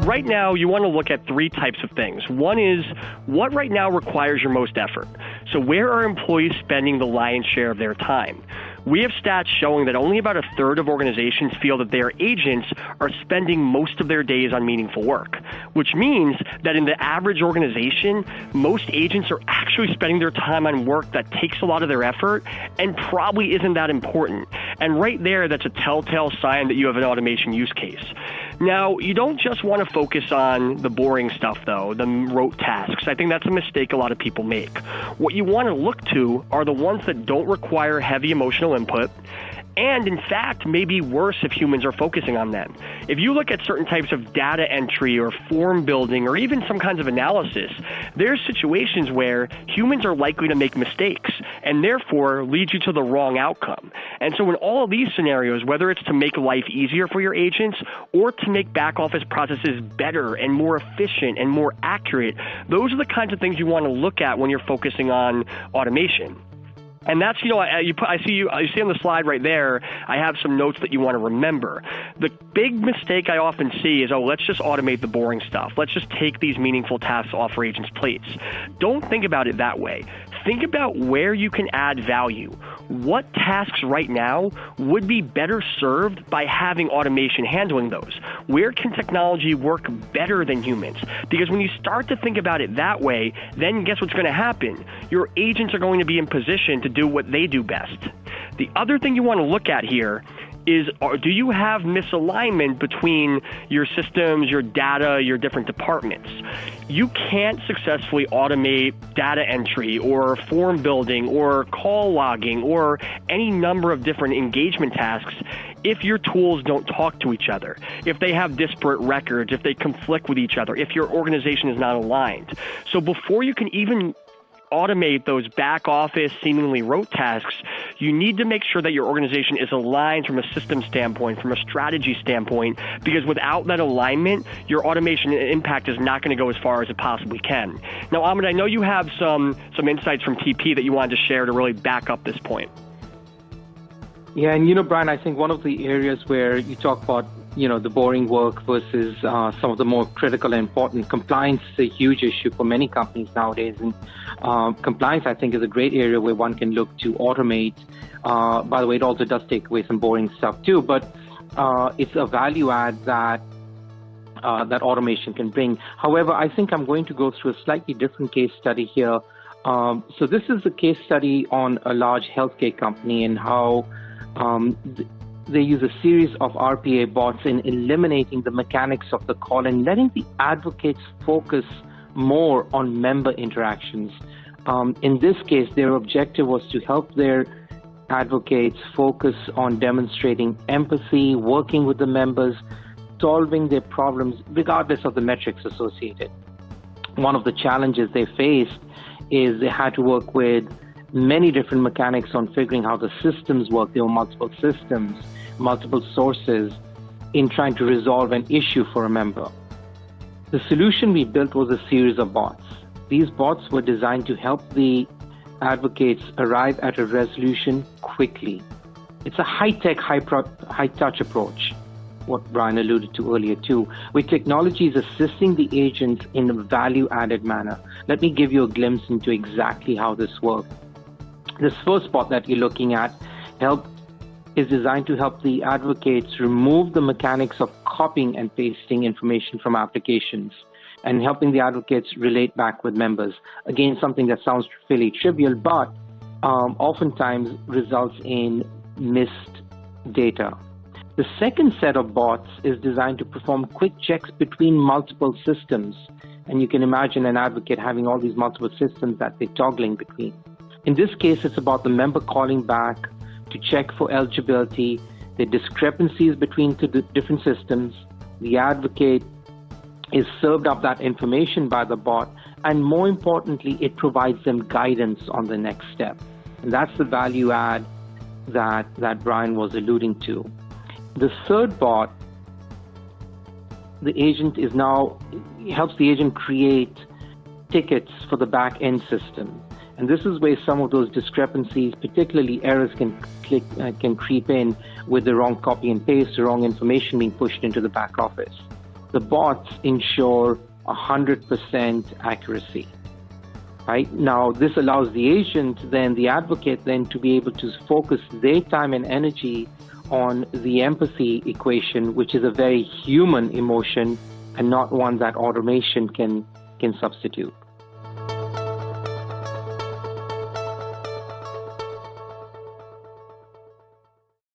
right now you want to look at three types of things. One is what right now requires your most effort. So where are employees spending the lion's share of their time? We have stats showing that only about a third of organizations feel that their agents are spending most of their days on meaningful work, which means that in the average organization, most agents are actually spending their time on work that takes a lot of their effort and probably isn't that important. And right there, that's a telltale sign that you have an automation use case. Now, you don't just want to focus on the boring stuff, though, the rote tasks. I think that's a mistake a lot of people make. What you want to look to are the ones that don't require heavy emotional input, and in fact, may be worse if humans are focusing on them. If you look at certain types of data entry or form building or even some kinds of analysis, there's situations where humans are likely to make mistakes and therefore lead you to the wrong outcome. And so in all of these scenarios, whether it's to make life easier for your agents or to make back office processes better and more efficient and more accurate, those are the kinds of things you want to look at when you're focusing on automation. And that's, I see on the slide right there, I have some notes that you want to remember. The big mistake I often see is, let's just automate the boring stuff. Let's just take these meaningful tasks off our agents' plates. Don't think about it that way. Think about where you can add value. What tasks right now would be better served by having automation handling those? Where can technology work better than humans? Because when you start to think about it that way, then guess what's going to happen? Your agents are going to be in position to do what they do best. The other thing you want to look at here is, do you have misalignment between your systems, your data, your different departments? You can't successfully automate data entry or form building or call logging or any number of different engagement tasks if your tools don't talk to each other, if they have disparate records, if they conflict with each other, if your organization is not aligned. So before you can even automate those back office, seemingly rote tasks, you need to make sure that your organization is aligned from a system standpoint, from a strategy standpoint, because without that alignment, your automation impact is not going to go as far as it possibly can. Now, Ahmed, I know you have some insights from TP that you wanted to share to really back up this point. Yeah, and Brian, I think one of the areas where you talk about the boring work versus some of the more critical and important. Compliance is a huge issue for many companies nowadays. And compliance, I think, is a great area where one can look to automate. By the way, it also does take away some boring stuff too, but it's a value add that automation can bring. However, I think I'm going to go through a slightly different case study here. So this is a case study on a large healthcare company and how they use a series of RPA bots in eliminating the mechanics of the call and letting the advocates focus more on member interactions. In this case, their objective was to help their advocates focus on demonstrating empathy, working with the members, solving their problems, regardless of the metrics associated. One of the challenges they faced is they had to work with many different mechanics on figuring how the systems work. There were multiple systems, multiple sources in trying to resolve an issue for a member. The solution we built was a series of bots. These bots were designed to help the advocates arrive at a resolution quickly. It's a high-tech, high-touch approach, what Brian alluded to earlier too, where technology is assisting the agents in a value-added manner. Let me give you a glimpse into exactly how this works. This first bot that you're looking at is designed to help the advocates remove the mechanics of copying and pasting information from applications and helping the advocates relate back with members. Again, something that sounds fairly trivial, but oftentimes results in missed data. The second set of bots is designed to perform quick checks between multiple systems. And you can imagine an advocate having all these multiple systems that they're toggling between. In this case, it's about the member calling back to check for eligibility, the discrepancies between the different systems. The advocate is served up that information by the bot, and more importantly, it provides them guidance on the next step. And that's the value add that Brian was alluding to. The third bot, the agent helps the agent create tickets for the back-end system. And this is where some of those discrepancies, particularly errors, can creep in with the wrong copy and paste, the wrong information being pushed into the back office. the bots ensure 100% accuracy. Right? Now, this allows the agent, then the advocate, then to be able to focus their time and energy on the empathy equation, which is a very human emotion and not one that automation can substitute.